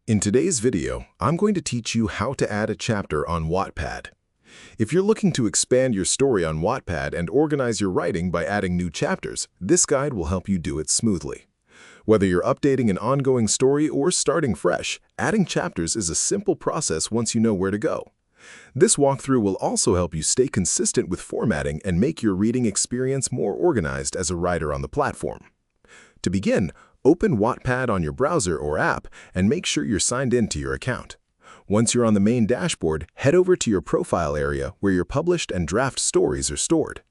In today's video, I'm going to teach you how to add a chapter on Wattpad. If you're looking to expand your story on Wattpad and organize your writing by adding new chapters, this guide will help you do it smoothly. Whether you're updating an ongoing story or starting fresh, adding chapters is a simple process once you know where to go. This walkthrough will also help you stay consistent with formatting and make your reading experience more organized as a writer on the platform. To begin, open Wattpad on your browser or app and make sure you're signed in to your account. Once you're on the main dashboard, head over to your profile area where your published and draft stories are stored.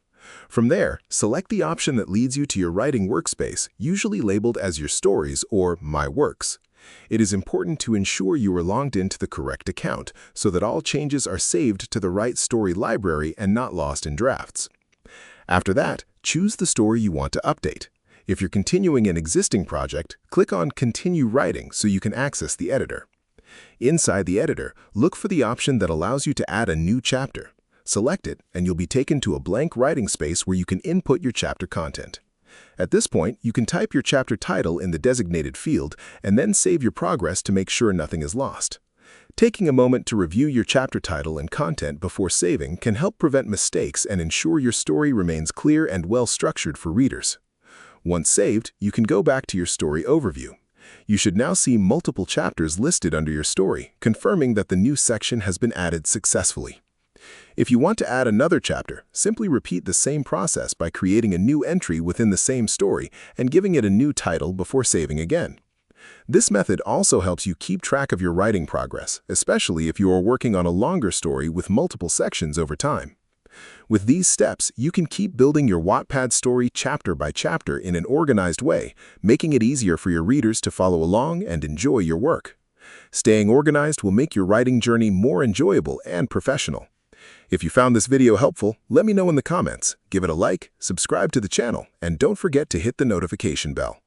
From there, select the option that leads you to your writing workspace, usually labeled as your stories or My Works. It is important to ensure you are logged into the correct account so that all changes are saved to the right story library and not lost in drafts. After that, choose the story you want to update. If you're continuing an existing project, click on Continue Writing so you can access the editor. Inside the editor, look for the option that allows you to add a new chapter. Select it, and you'll be taken to a blank writing space where you can input your chapter content. At this point, you can type your chapter title in the designated field and then save your progress to make sure nothing is lost. Taking a moment to review your chapter title and content before saving can help prevent mistakes and ensure your story remains clear and well-structured for readers. Once saved, you can go back to your story overview. You should now see multiple chapters listed under your story, confirming that the new section has been added successfully. If you want to add another chapter, simply repeat the same process by creating a new entry within the same story and giving it a new title before saving again. This method also helps you keep track of your writing progress, especially if you are working on a longer story with multiple sections over time. With these steps, you can keep building your Wattpad story chapter by chapter in an organized way, making it easier for your readers to follow along and enjoy your work. Staying organized will make your writing journey more enjoyable and professional. If you found this video helpful, let me know in the comments, give it a like, subscribe to the channel, and don't forget to hit the notification bell.